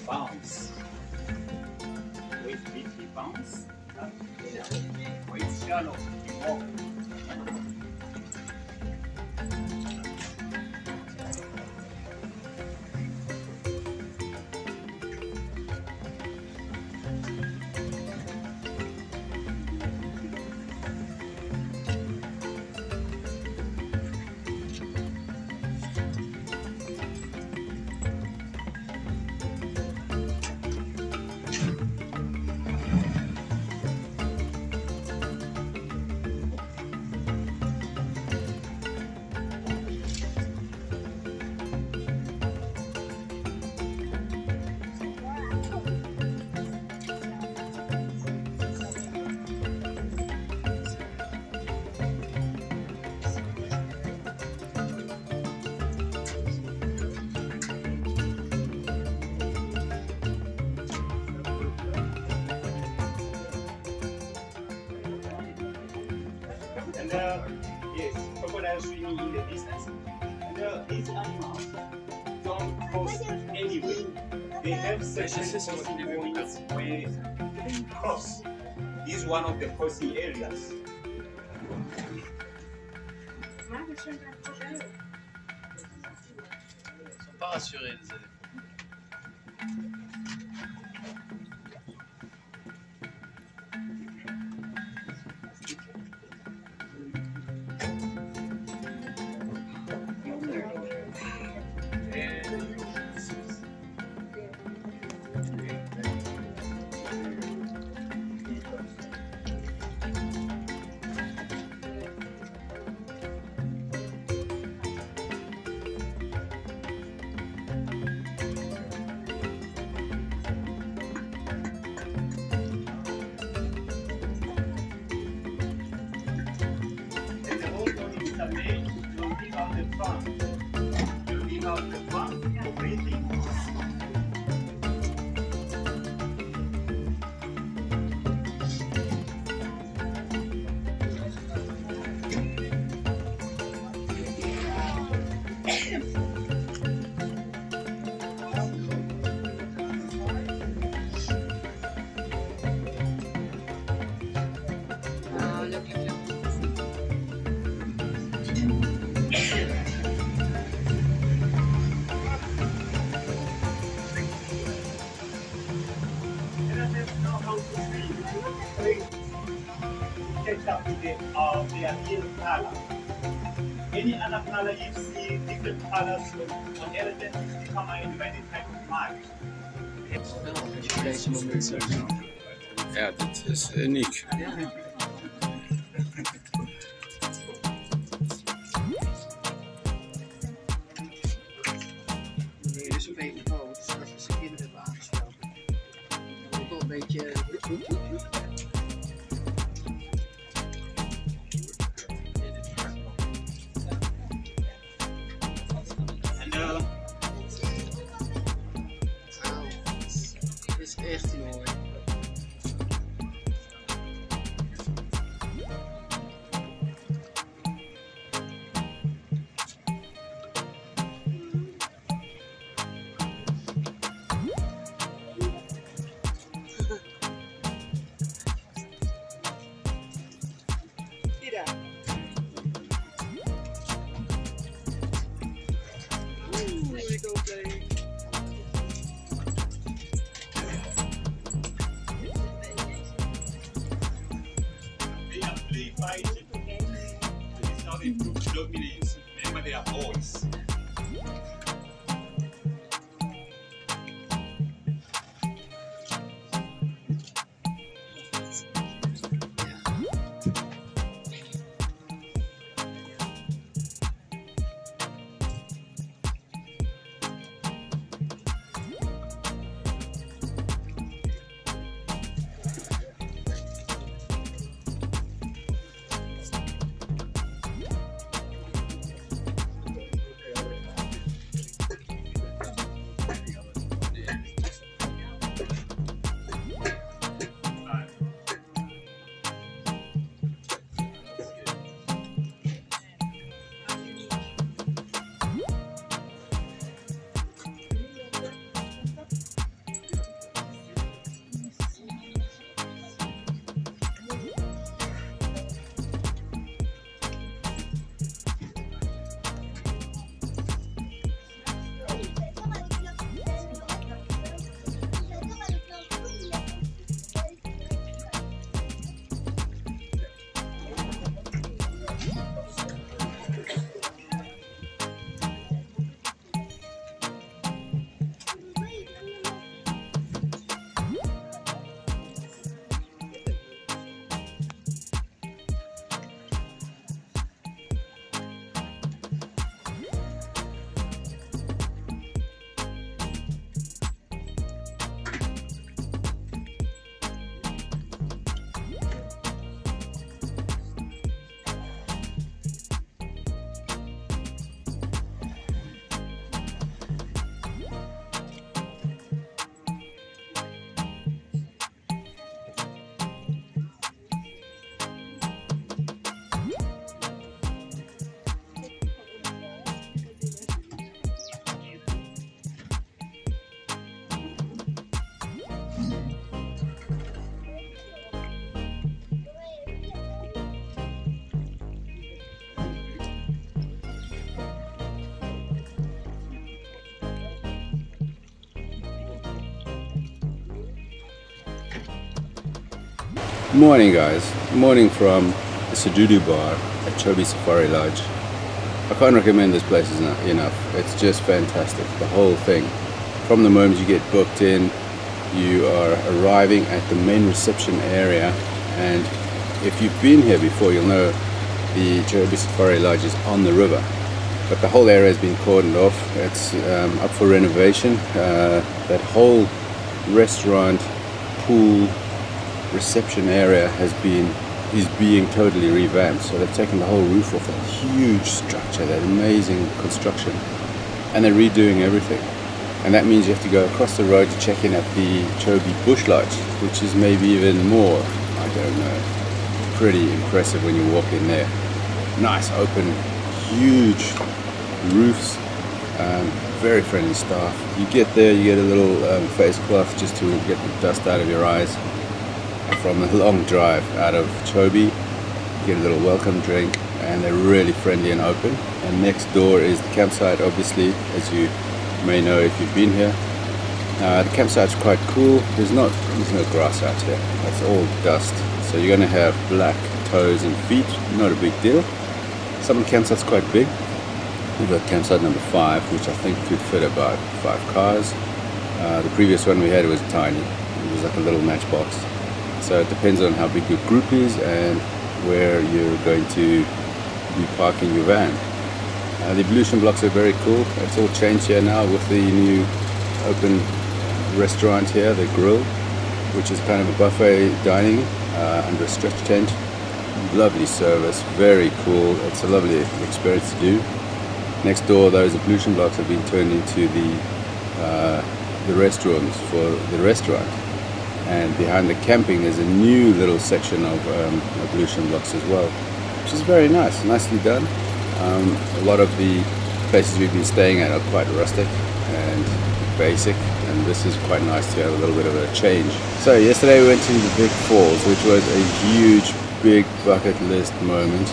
Bounce. With deeply bounce. With shallow, you walk. And yes, crocodiles swimming in the distance. And these animals don't cross anyway. They have certain crossing points where they cross. This is one of the crossing areas. Ils sont pas rassurés les éléphants. They are in color. Any other color you see different colors on elephants become identified type of mark. Ja, dit is uniek. Dit is een beetje groot, zoals we zijn kinderen hebben aangesproken. Ik wil een beetje. Dit is echt mooi. It's not a group dominance. Remember, they are boys. Morning guys, morning from the Sududu bar at Chobe Safari Lodge. I can't recommend this place enough. It's just fantastic, the whole thing. From the moment you get booked in, you are arriving at the main reception area, and if you've been here before you'll know the Chobe Safari Lodge is on the river, but the whole area has been cordoned off. It's up for renovation. That whole restaurant, pool, reception area is being totally revamped. So they've taken the whole roof off that huge structure, that amazing construction, and they're redoing everything. And that means you have to go across the road to check in at the Chobe Bush Lodge, which is maybe even more, I don't know, pretty impressive when you walk in there. Nice open, huge roofs, very friendly staff. You get there, you get a little face cloth just to get the dust out of your eyes. And from a long drive out of Chobe, you get a little welcome drink, and they're really friendly and open. And next door is the campsite, obviously, as you may know if you've been here. The campsite's quite cool. There's no grass out here. That's all dust. So you're going to have black toes and feet. Not a big deal. Some of the campsite's quite big. We've got campsite number 5, which I think could fit about 5 cars. The previous one we had was tiny. It was like a little matchbox. So it depends on how big your group is and where you're going to be parking your van. The ablution blocks are very cool. It's all changed here now with the new open restaurant here, the grill, which is kind of a buffet dining under a stretch tent. Lovely service, very cool. It's a lovely experience to do. Next door, those ablution blocks have been turned into the restrooms for the restaurant. And behind the camping there's a new little section of ablution blocks as well, which is very nice, nicely done. A lot of the places we've been staying at are quite rustic and basic, and this is quite nice to have a little bit of a change. So yesterday we went to the Vic Falls, which was a huge, big bucket list moment.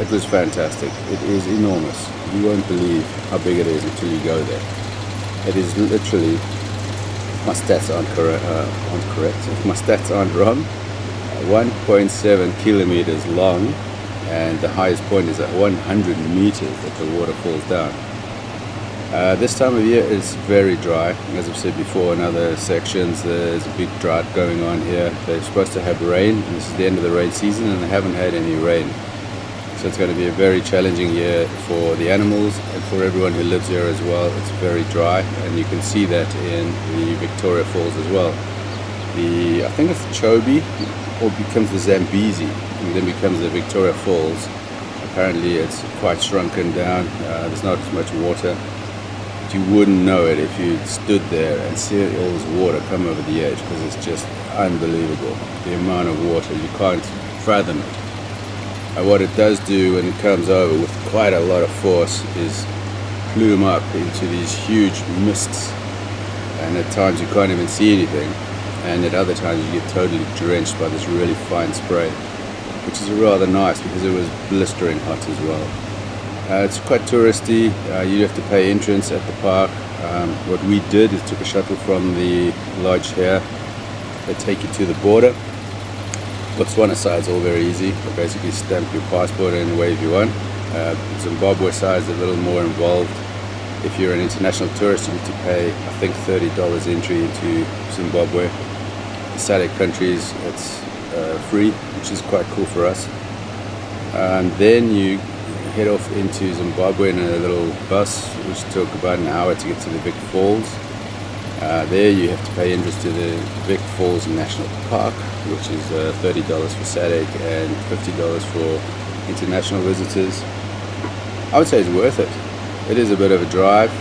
It was fantastic. It is enormous. You won't believe how big it is until you go there. It is literally, if my stats aren't correct, if my stats aren't wrong, 1.7 kilometers long, and the highest point is at 100 meters that the water falls down. This time of year is very dry. As I've said before in other sections, there's a big drought going on here. They're supposed to have rain, and this is the end of the rain season, and they haven't had any rain. So it's going to be a very challenging year for the animals and for everyone who lives here as well. It's very dry, and you can see that in the Victoria Falls as well. I think it's Chobe, or becomes the Zambezi, and then becomes the Victoria Falls. Apparently it's quite shrunken down. There's not as much water. But you wouldn't know it if you stood there and see all this water come over the edge, because it's just unbelievable. The amount of water, you can't fathom it. What it does do when it comes over with quite a lot of force is plume up into these huge mists, and at times you can't even see anything, and at other times you get totally drenched by this really fine spray, which is rather nice because it was blistering hot as well. It's quite touristy. You have to pay entrance at the park. What we did is took a shuttle from the lodge here. They take you to the border. BOTSWANA side's all very easy. You basically stamp your passport in wave you want. Zimbabwe side's a little more involved. If you're an international tourist, you need to pay, I think, $30 entry into Zimbabwe. The SADC countries, it's free, which is quite cool for us. And then you head off into Zimbabwe in a little bus, which took about an hour to get to the Vic Falls. There you have to pay entrance to the Vic Falls National Park, which is $30 for SADC and $50 for international visitors. I would say it's worth it. It is a bit of a drive.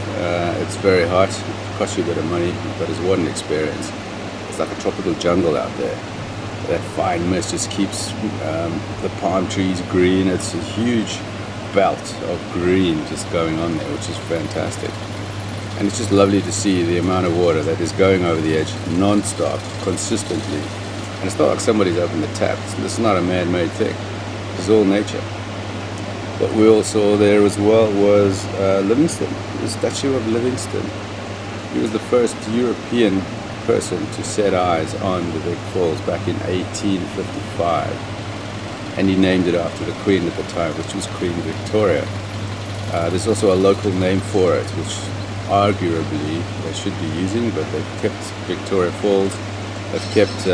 It's very hot. It costs you a bit of money, but it's what an experience. It's like a tropical jungle out there. That fine mist just keeps the palm trees green. It's a huge belt of green just going on there, which is fantastic. And it's just lovely to see the amount of water that is going over the edge non-stop, consistently. And it's not like somebody's opened the tap. It's not a man-made thing. It's all nature. What we all saw there as well was Livingstone, the statue of Livingstone. He was the first European person to set eyes on the big falls back in 1855, and he named it after the Queen at the time, which was Queen Victoria. There's also a local name for it, which arguably they should be using, but they've kept Victoria Falls, they've kept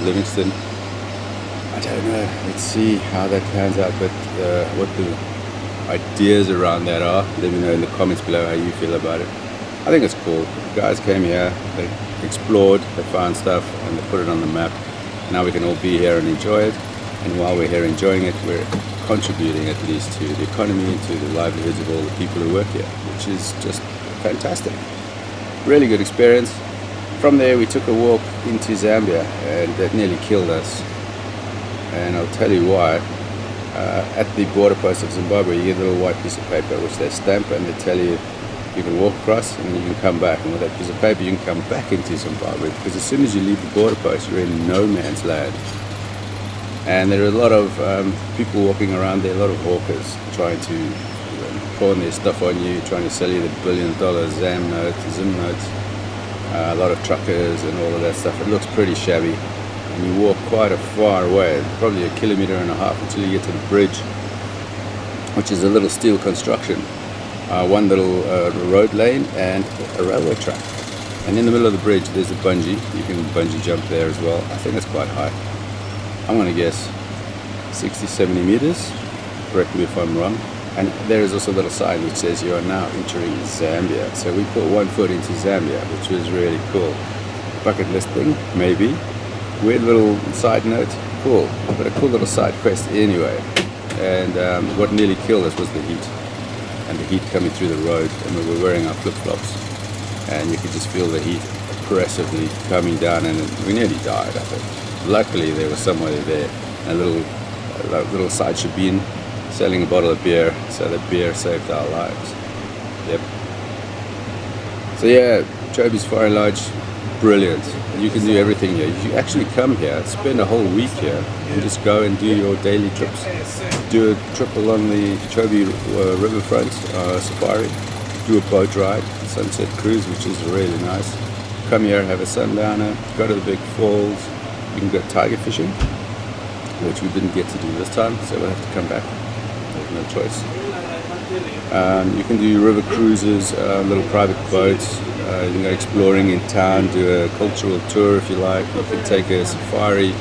Livingston. I don't know, let's see how that pans out, but what the ideas around that are, let me know in the comments below how you feel about it. I think it's cool. The guys came here, they explored, they found stuff, and they put it on the map. Now we can all be here and enjoy it, and while we're here enjoying it, we're contributing at least to the economy and to the livelihoods of all the people who work here, which is just fantastic. Really good experience. From there we took a walk into Zambia, and that nearly killed us, and I'll tell you why. At the border post of Zimbabwe you get a little white piece of paper which they stamp, and they tell you you can walk across and you can come back, and with that piece of paper you can come back into Zimbabwe, because as soon as you leave the border post you're in no man's land. And there are a lot of people walking around there, a lot of hawkers trying to pawn their stuff on you, trying to sell you the $1 billion Zim notes, a lot of truckers and all of that stuff. It looks pretty shabby, and you walk quite a far away, probably 1.5 kilometers until you get to the bridge, which is a little steel construction, one little road lane and a railway track, and in the middle of the bridge there's a bungee. You can bungee jump there as well. I think it's quite high. I'm going to guess 60-70 meters, correct me if I'm wrong. And there is also a little sign which says you are now entering Zambia. So we put one foot into Zambia, which was really cool. Bucket list thing, maybe. Weird little side note, cool, but a cool little side quest anyway. And what nearly killed us was the heat, and the heat coming through the road, and we were wearing our flip-flops, and you could just feel the heat aggressively coming down, and we nearly died, I think. Luckily there was somebody there, a little side shebeen selling a bottle of beer, so the beer saved our lives. Yep. So yeah, Chobe Safari Lodge, brilliant. You can do everything here. You actually come here, spend a whole week here, and just go and do your daily trips. Do a trip along the Chobe riverfront safari, do a boat ride, sunset cruise, which is really nice. Come here, have a sundowner, go to the big falls. You can go tiger fishing, which we didn't get to do this time, so we'll have to come back. There's no choice. You can do river cruises, little private boats. You can go exploring in town, do a cultural tour if you like. You can take a safari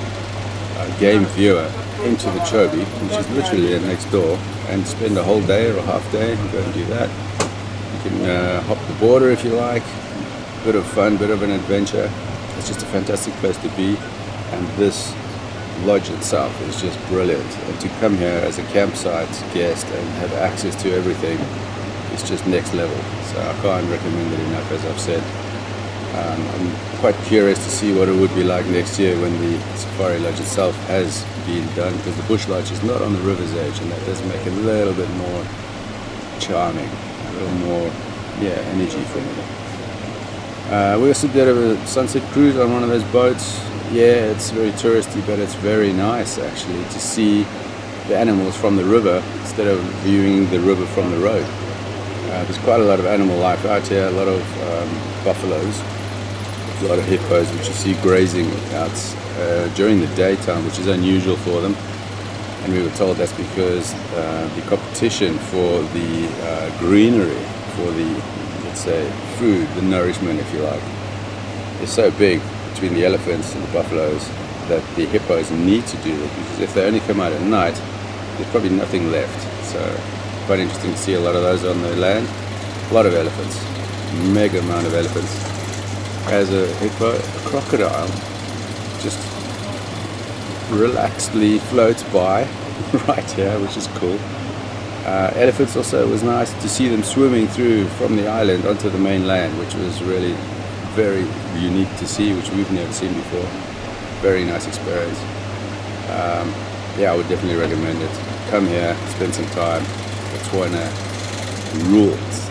game viewer into the Chobe, which is literally next door, and spend a whole day or a half day and go and do that. You can hop the border if you like. Bit of fun, bit of an adventure. It's just a fantastic place to be, and this lodge itself is just brilliant. And to come here as a campsite guest and have access to everything is just next level. So I can't recommend it enough, as I've said. I'm quite curious to see what it would be like next year when the safari lodge itself has been done, because the bush lodge is not on the river's edge, and that does make it a little bit more charming, a little more energy for me. We also did a sunset cruise on one of those boats. Yeah, it's very touristy, but it's very nice actually to see the animals from the river instead of viewing the river from the road. There's quite a lot of animal life out here, a lot of buffaloes, a lot of hippos which you see grazing out during the daytime, which is unusual for them. And we were told that's because the competition for the greenery, for the, let's say, food, the nourishment if you like, is so big between the elephants and the buffaloes that the hippos need to do that, because if they only come out at night there's probably nothing left. So quite interesting to see a lot of those on the land. A lot of elephants, mega amount of elephants. As a hippo, a crocodile just relaxedly floats by right here, which is cool. Elephants also, it was nice to see them swimming through from the island onto the mainland, which was really very unique to see, which we've never seen before. Very nice experience. Yeah, I would definitely recommend it. Come here, spend some time. BOTSWANA rules.